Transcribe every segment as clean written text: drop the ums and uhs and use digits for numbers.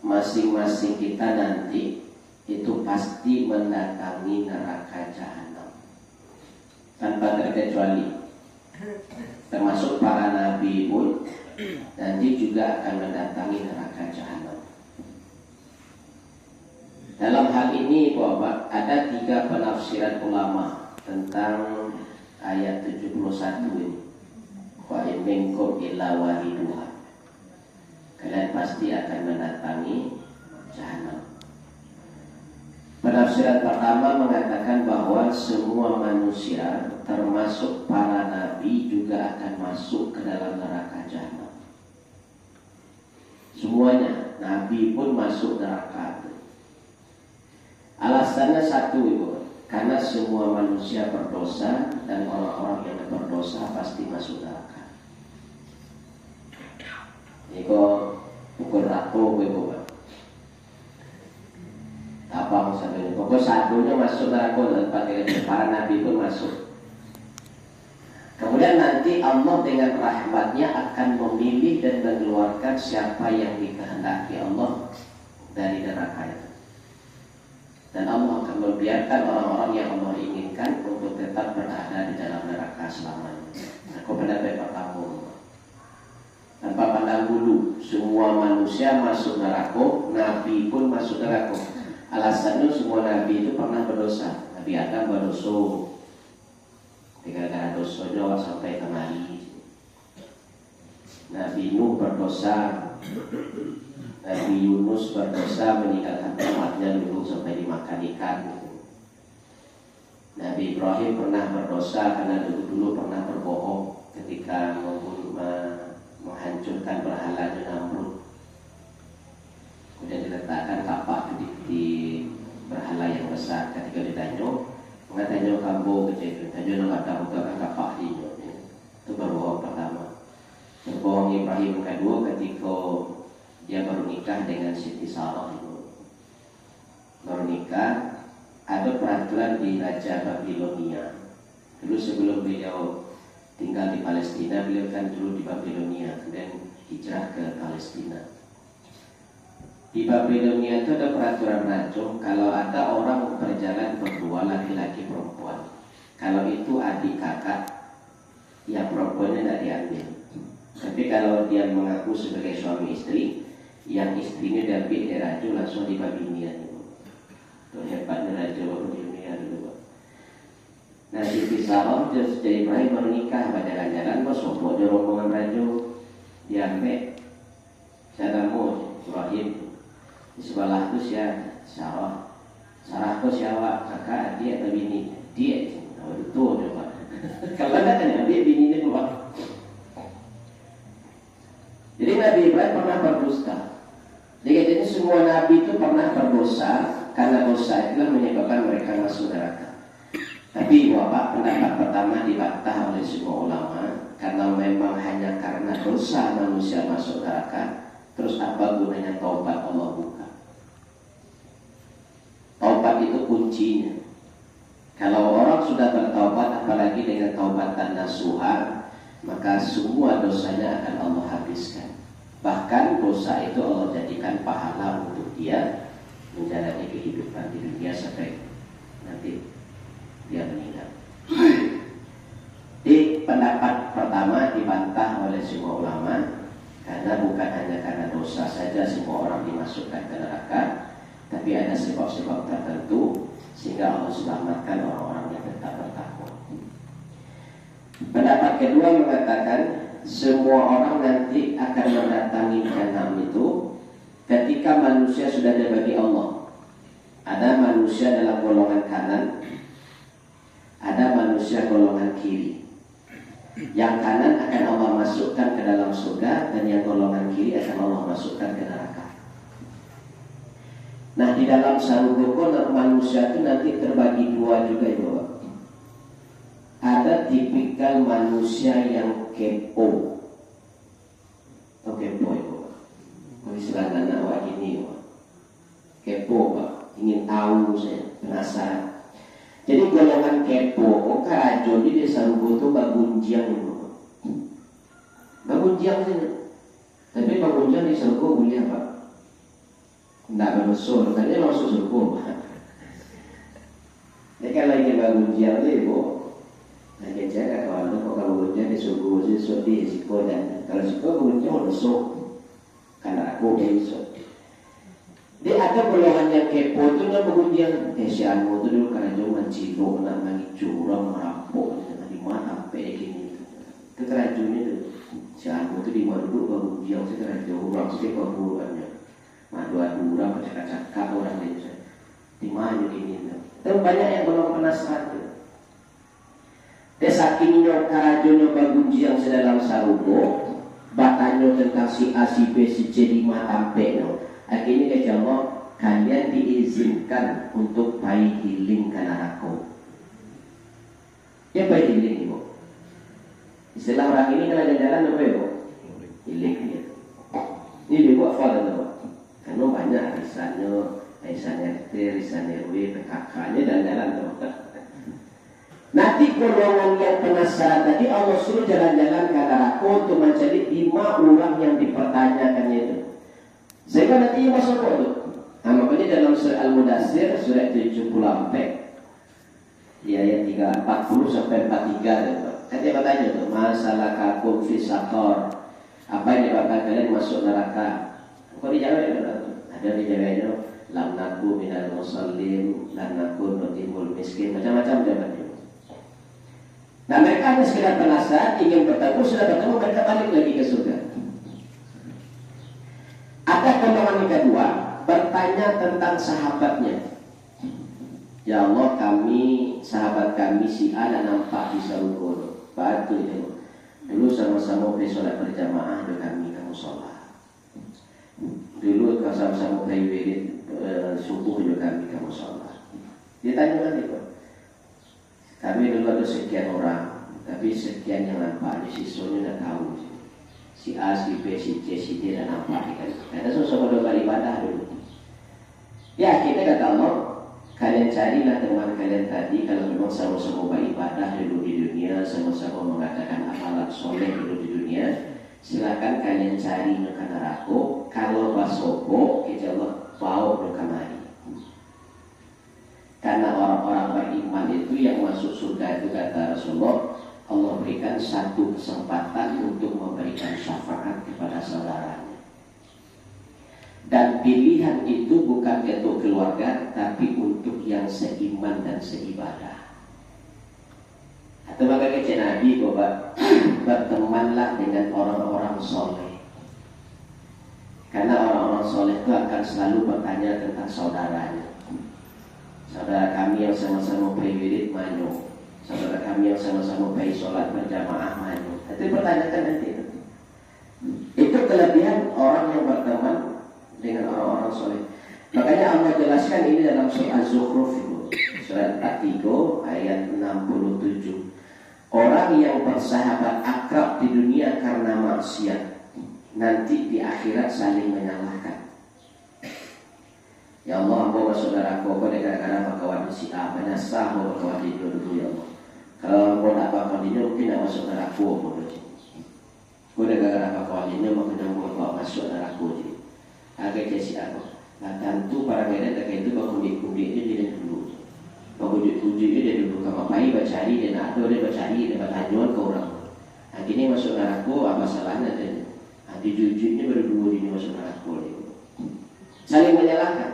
masing-masing kita nanti itu pasti mendatangi neraka jahanam tanpa terkecuali, termasuk para nabi pun nanti juga akan mendatangi neraka jahanam. Dalam hal ini Bapak, ada 3 penafsiran ulama tentang ayat 71 ini. Wa in minkum illa wariduha, kalian pasti akan mendatangi jahanam. Penafsiran pertama mengatakan bahwa semua manusia termasuk para nabi juga akan masuk ke dalam neraka jahanam. Semuanya, nabi pun masuk neraka. Alasannya satu Ibu, karena semua manusia berdosa dan orang-orang yang berdosa pasti masuk neraka. Ini kok pukul ratu Ibu. Apa maksudnya? Pokok satunya masuk neraka dan para nabi pun masuk. Kemudian nanti Allah dengan rahmatnya akan memilih dan mengeluarkan siapa yang dikehendaki Allah dari neraka itu. Dan Allah akan membiarkan orang-orang yang Allah inginkan untuk tetap berada di dalam neraka selamanya. Aku pendapat pertama, tanpa pandang bulu, semua manusia masuk neraka, nabi pun masuk neraka. Alasannya semua nabi itu pernah berdosa. Nabi Adam berdosa, gara-gara dosanya sampai kemari. Nabi Nuh berdosa, Nabi Yunus berdosa meninggalkan tempatnya dulu sampai dimakan ikan. Nabi Ibrahim pernah berdosa karena dulu pernah berbohong ketika menghancurkan berhalanya Namrud. Kemudian diletakkan kapak di berhala yang besar. Ketika ditanya, mengatanya kamu kecil, tanya nak ada bukan kapak ini. Itu berbohong pertama. Berbohong Ibrahim kedua ketika dia baru nikah dengan Siti Sarah itu. Baru nikah, ada peraturan di Raja Babilonia. Dulu sebelum beliau tinggal di Palestina, beliau kan dulu di Babilonia, kemudian hijrah ke Palestina. Di Babilonia itu ada peraturan raja, kalau ada orang berjalan berdua, laki-laki perempuan, kalau itu adik kakak, yang perempuannya tidak diambil. Tapi kalau dia mengaku sebagai suami istri, yang istrinya diambil dari raja langsung di Babilonia. Itu hebatnya raja Babilonia dulu. Nah, Siti Sarah jadi Ibrahim baru nikah, jalan-jalan kok sopo di rombongan raja, diambil. Saya mau Ibrahim di sebelah itu Sarah itu siapa? Kakak, adik atau bini? Dia, oh itu coba. Kalau ada kan dia bininya keluar. Jadi Nabi Ibrahim pernah berdusta. Jadi semua nabi itu pernah berdosa, karena dosa itulah menyebabkan mereka masuk neraka. Tapi Bapak, pendapat pertama dibantah oleh semua ulama, karena memang hanya karena dosa manusia masuk neraka. Terus apa gunanya taubat Allah buka? Taubat itu kuncinya. Kalau orang sudah bertaubat, apalagi dengan taubatan nasuha, maka semua dosanya akan Allah habiskan. Bahkan dosa itu Allah jadikan pahala untuk dia menjalani kehidupan di dunia sampai nanti dia meninggal. Di pendapat pertama dibantah oleh semua ulama, karena bukan hanya karena dosa saja semua orang dimasukkan ke neraka, tapi ada sebab-sebab tertentu sehingga Allah selamatkan orang-orang yang tetap bertakwa. Pendapat kedua mengatakan semua orang nanti akan mendatangi jahanam itu ketika manusia sudah dibagi Allah. Ada manusia dalam golongan kanan, ada manusia golongan kiri. Yang kanan akan Allah masukkan ke dalam surga, dan yang golongan kiri akan Allah masukkan ke neraka. Nah, di dalam sarugoko manusia itu nanti terbagi dua juga ya. Ada tipikal manusia yang kepo. Atau kepo itu. Istilahnya awak ini, kepo Pak, ingin tahu saya, penasaran. Jadi golongan kepo, karajo di desa Rugo itu bagunjiang itu. Bagunjiang sih. Tapi bagunjiang di Rugo boleh apa? Nggak berusul, katanya masuk suku. Ini kan lagi bagunjian ni ibu. Lagi jaga kawan tu, kalau bagunjian di suku, di siko dan kalau siko bagunjian masuk. Karena aku dia masuk. Dia ada golongan yang kepo tu nak bagunjian. Si anu tu dulu karena jauh mencilok nak mengicu orang merampok di mana sampai gini. Kekerajunnya tu. Si anu tu di mana dulu bagunjian sekerajun orang sekepaburannya. Madu-adu orang bercakap-cakap orang lain di mana gini. Dan banyak yang belum penasaran. Dia sakingnya karajunnya bagunjian sedalam sarubo. Batanya tentang si A, si B, si C, di mana sampai. Akhirnya dia jawab, kalian diizinkan untuk pergi healing ke neraka. Ya pergi healing ibu. Istilah orang ini kalau jalan apa ibu? Healing dia. Ini dia buat faham tak? Karena banyak arisan RT, arisan RW, PKK-nya dan jalan tu. Nanti golongan yang penasaran tadi Allah suruh jalan-jalan ke neraka untuk mencari 5 orang yang dipertanyakannya itu. Sehingga nanti masuk itu. Nah, makanya dalam surah Al-Mudaththir surah 74 di ayat 340 sampai 43 nanti bertanya tuh, masalah kakum fi saqar. Apa yang menyebabkan kalian masuk neraka? Kok dijawab ya? Ada dijawabnya, lam naku minal musallin, lam naku nutimul miskin, macam-macam jawabannya. Nah, mereka hanya sekedar penasaran, ingin bertemu, sudah bertemu, mereka balik lagi ke surga. Ada golongan yang kedua bertanya tentang sahabatnya. Ya Allah, sahabat kami si A dan nampak di surga. Batu itu. Dulu sama-sama pergi sholat berjamaah dengan kami kamu sholat. Dulu sama-sama pergi wirid subuh juga kami kamu sholat. Dia tanya lagi Pak. Kami dulu ada sekian orang, tapi sekian yang nampak di siswanya dah tahu. Si A, si B, si C, si D dan nampak kan. Karena sama-sama dua kali ibadah dulu. Ya akhirnya kata Allah, kalian carilah teman kalian tadi kalau memang sama-sama beribadah dulu di dunia, sama-sama mengadakan amalan soleh dulu di dunia. Silakan kalian cari ke neraka. Kalau basobo, insya Allah bawa ke kemari. Karena orang-orang beriman itu yang masuk surga itu kata Rasulullah, Allah berikan satu kesempatan untuk memberikan syafaat kepada saudaranya. Dan pilihan itu bukan untuk keluarga, tapi untuk yang seiman dan seibadah. Atau maka kata Nabi bahwa bertemanlah dengan orang-orang soleh. Karena orang-orang soleh itu akan selalu bertanya tentang saudaranya. Saudara kami yang sama-sama pergi wirid manyo, saudara kami yang sama-sama pergi sholat berjamaah manyo. Itu pertanyakan nanti. Itu kelebihan orang yang berteman dengan orang-orang soleh. Makanya Allah jelaskan ini dalam surah Az-Zukhruf itu, surat 43 ayat 67. Orang yang bersahabat akrab di dunia karena maksiat, nanti di akhirat saling menyalahkan. Ya Allah, bawa saudara kau gara-gara apa kawan si A, menyasar bawa kawan dia dulu ya Allah. Kalau kau tak apa dia mungkin nak masuk neraka bodoh. Kau gara-gara apa kawan dia mungkin nak bawa masuk neraka je. Agak kasi aku. Nah tentu para mereka itu bakundi-kundi itu dia dulu. Bakundi-kundi itu dia dulu. Kalau pai bacari dia nak ada dia bacari dia bertanyawan ke orang. Nah kini masuk neraka apa salahnya dia? Nah dijujurnya baru dua ini masuk neraka dia. Saling menyalahkan.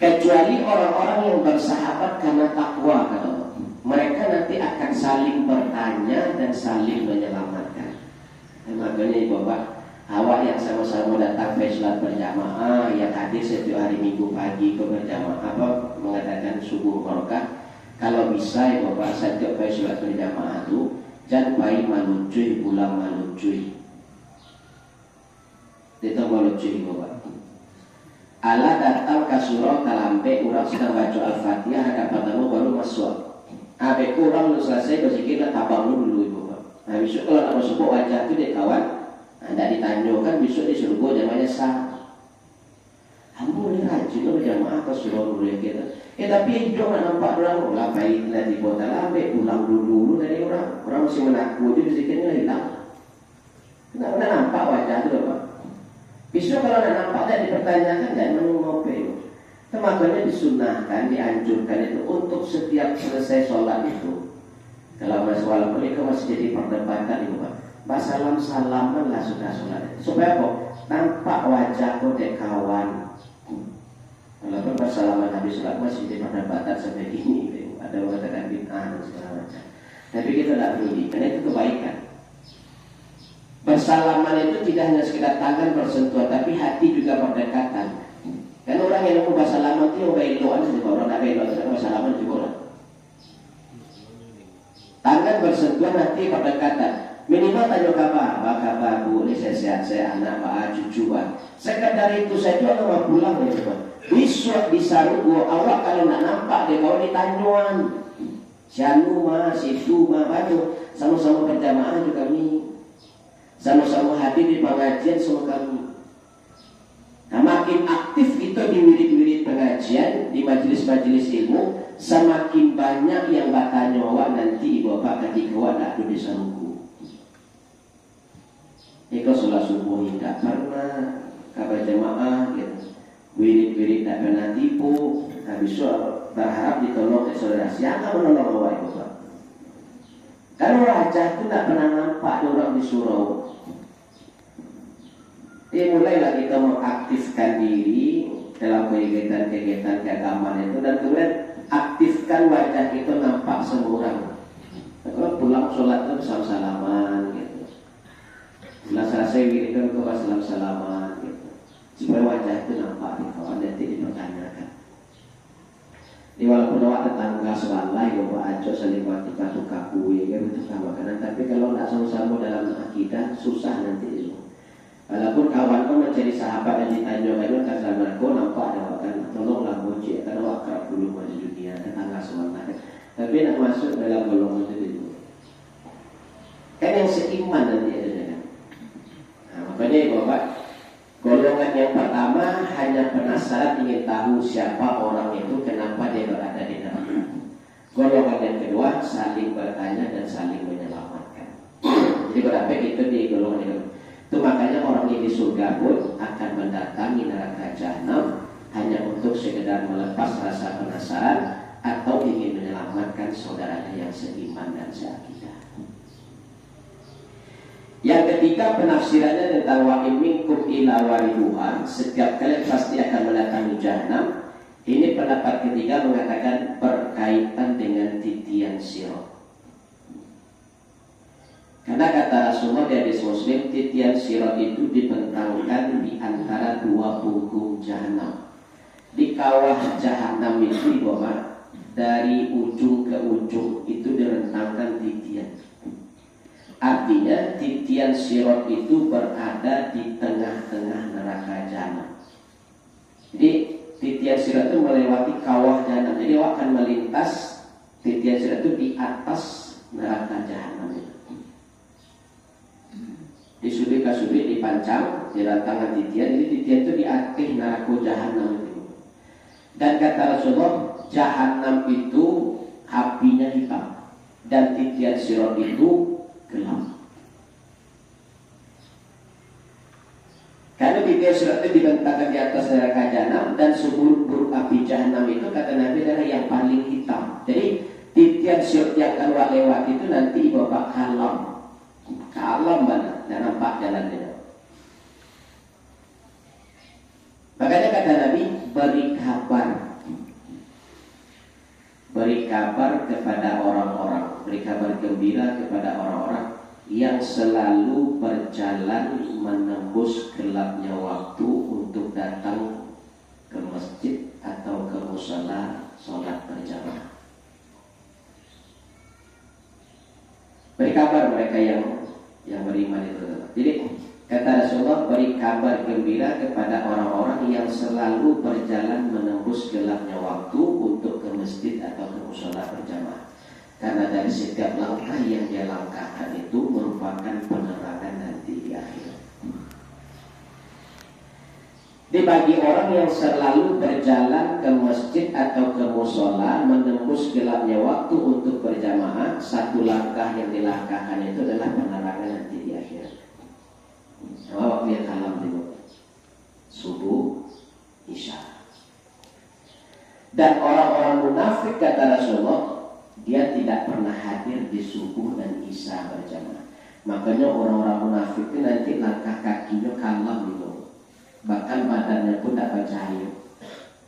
Kecuali orang-orang yang bersahabat karena takwa kata Allah. Mereka nanti akan saling bertanya dan saling menyelamatkan. Dan makanya Bapak, awak yang sama-sama datang ke sholat berjamaah, yang hadir setiap hari Minggu pagi ke berjamaah mengadakan subuh barokah. Kalau bisa ya Bapak, setiap ke sholat berjamaah itu jangan bayi malucuy pulang malucuy. Itu malucuy Bapak. Allah datang ke surau kalampe, orang sedang baca Al-Fatihah, hadapan tamu baru masuk. Abe kurang lu selesai berzikir lah tabang dulu ibu. Nah besok kalau nak masuk wajah tu dia kawan, anda ditanyakan besok di surga namanya sah. Kamu ni rajin tu berjamaah ke surau dulu ya kita. Tapi hidup nak nampak orang lapai di kota lambe, pulang dulu dari orang. Orang masih menaku je berzikirnya hilang. Nak nampak wajah tu apa? Besok kalau nak nampak dan dipertanyakan jangan mengopi. Itu makanya disunahkan, dianjurkan itu untuk setiap selesai sholat itu. Kalau masalah mereka masih jadi perdebatan itu Pak. Salam-salaman lah sudah sholat. Supaya apa? Nampak wajah dek kawan. Walaupun bersalaman habis sholat masih jadi perdebatan sampai ini. Ada yang mengatakan bid'ah dan segala macam. Tapi kita tidak peduli, karena itu kebaikan. Bersalaman itu tidak hanya sekedar tangan bersentuhan, tapi hati juga berdekatan. Karena orang yang mau bersalaman itu yang beloan saja, orang tidak belok tidak bersalaman juga orang. Tangan bersentuhan, hati berdekatan. Minimal tanya kabar, kabar bu, ini sehat saya anak, cucu pak. Sekadar itu saja orang mau pulang ya teman. Besok disarut gua awak kalau nak nampak dia kau ditanyuan. Si anu mah, si itu mah, sama-sama berjamaah juga kami. Sama-sama hadir di pengajian sama kami. Nah, makin aktif kita di wirid-wirid pengajian, di majelis-majelis ilmu, semakin banyak yang bertanya awak nanti bapak ketika awak nak duduk di saruku. Iko sholat subuh tidak pernah, kabar jamaah, gitu. Wirid-wirid tak pernah tipu. Habis itu berharap ditolong oleh saudara. Siapa menolong awak itu Pak? Kalau wajah itu tak pernah nampak orang di surau. Mulailah kita mengaktifkan diri dalam kegiatan-kegiatan keagamaan itu, dan kemudian aktifkan wajah itu nampak semua orang. Kalau pulang sholat itu salam-salaman gitu. Setelah selesai wirid itu salam-salaman gitu. Supaya wajah itu nampak di kawan, nanti dipertanyakan. Ini walaupun awak tetangga sebalai, bapak ajo saling tukar kue, tukar makanan, tapi kalau tidak sama-sama dalam akidah susah nanti itu. Walaupun kawan kau menjadi sahabat dan ditanya kan sama kau nampak ada kan, tolonglah bocil, karena awak kerap dulu di dunia tetangga sebalai. Tapi nak masuk dalam golongan itu, kan yang seiman nanti ada kan. Nah, makanya bapak. Golongan yang pertama hanya penasaran ingin tahu siapa orang itu, kenapa dia berada di neraka. Golongan yang kedua saling bertanya dan saling menyelamatkan. Jadi berapa itu di golongan itu. Itu makanya orang yang di surga pun akan mendatangi neraka jahanam hanya untuk sekedar melepas rasa penasaran atau ingin menyelamatkan saudaranya yang seiman dan seakidah. Yang ketiga penafsirannya tentang wa in minkum illa wariduha, setiap kalian pasti akan mendatangi jahanam. Ini pendapat ketiga mengatakan berkaitan dengan titian sirat. Karena kata Rasulullah di hadis Muslim, titian sirat itu dibentangkan di antara dua punggung jahanam. Di kawah jahanam itu di bawah, dari ujung ke ujung itu direntangkan titian. Artinya titian sirat itu berada di tengah-tengah neraka jahanam. Jadi titian sirat itu melewati kawah jahanam. Jadi awak akan melintas titian sirat itu di atas neraka jahanam itu. Disudut ke sudut dipancang, dirantangan titian. Jadi titian itu di akhir neraka jahanam itu. Dan kata Rasulullah, jahanam itu apinya hitam dan titian sirat itu gelap. Karena titian sirat itu dibentangkan di atas neraka jahanam, dan seburuk-buruk api jahanam itu kata Nabi adalah yang paling hitam. Jadi titian sirat yang akan lewat itu nanti bawa ke alam mana, dan nampak jalannya. Makanya kata Nabi, beri kabar kepada orang-orang, beri kabar gembira kepada orang-orang yang selalu berjalan menembus gelapnya waktu untuk datang ke masjid atau ke musala sholat berjamaah. Beri kabar mereka yang beriman itu. Jadi kata Rasulullah, beri kabar gembira kepada orang-orang yang selalu berjalan menembus gelapnya waktu untuk ke masjid atau ke musala berjamaah. Karena dari setiap langkah yang dia langkahkan itu merupakan penerangan nanti di akhirat. Jadi bagi orang yang selalu berjalan ke masjid atau ke mushola menembus gelapnya waktu untuk berjamaah, satu langkah yang dilangkahkan itu adalah penerangan nanti di akhirat. Sama waktu yang kalam itu. subuh, isya. Dan orang-orang munafik kata Rasulullah, dia tidak pernah hadir di subuh dan isya berjamaah. Makanya orang-orang munafik itu nanti langkah kakinya kalam gitu, bahkan badannya pun tak bercahaya.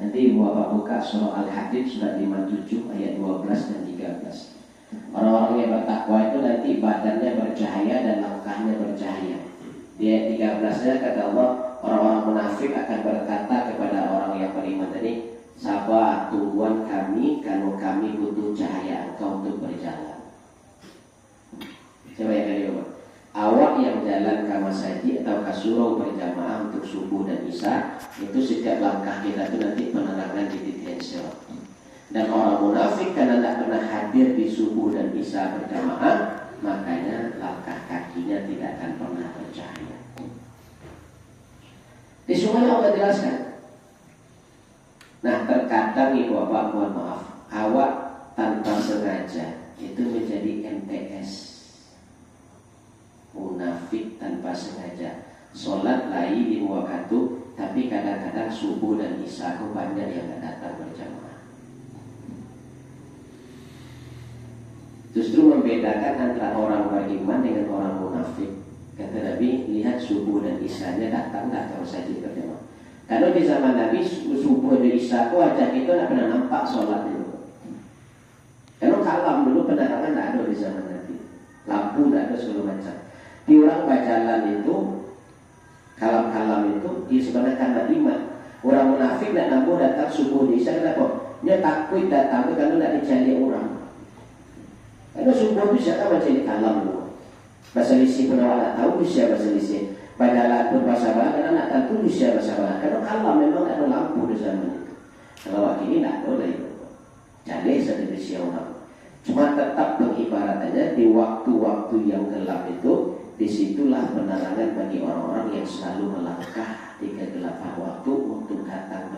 Nanti Bapak buka surah Al-Hadid surat 57 ayat 12 dan 13. Orang-orang yang bertakwa itu nanti badannya bercahaya dan langkahnya bercahaya. Di ayat 13-nya kata Allah, orang-orang munafik akan berkata kepada orang yang beriman tadi, sabar tungguan kami, kalau kami butuh cahaya engkau untuk berjalan. Coba yang kali Bapak, awak yang jalan ke masjid atau ke surau berjamaah untuk subuh dan isya, itu setiap langkah kita itu nanti penerangan di titik sirat. Dan orang munafik karena tidak pernah hadir di subuh dan isya berjamaah, makanya langkah kakinya tidak akan pernah bercahaya. Di semuanya Allah jelaskan. Nah terkadang ibu bapak mohon maaf, awak tanpa sengaja itu menjadi MTS, munafik tanpa sengaja. Sholat lain di waktu, tapi kadang-kadang subuh dan isya aku banyak yang tidak datang berjamaah. Justru membedakan antara orang beriman dengan orang munafik. Kata Nabi, lihat subuh dan isyanya datang kalau saja berjamaah. Kalau di zaman Nabi subuh dan isya aku aja itu tidak pernah nampak sholat dulu. Kalau kalam dulu penerangan tidak ada di zaman Nabi, lampu tidak ada segala macam. Di orang berjalan itu, kalam-kalam itu di sebenarnya karena iman. Orang munafik tidak nampak datang subuh dan isya, kenapa? Dia takut datang itu kalau tidak dicari orang. Karena subuh itu siapa macam ini kalam dulu. Bahasa lisi pun awak tak tahu siapa bahasa lisi. Padahal pun bahasa barat karena nak tahu siapa bahasa barat. Karena kalam memang tak ada lampu di zaman itu. Kalau waktu ini tak ada lagi. Jadi sedemikian orang. Cuma tetap pengibaratannya di waktu-waktu yang gelap itu, disitulah penerangan bagi orang-orang yang selalu melangkah di kegelapan waktu untuk datang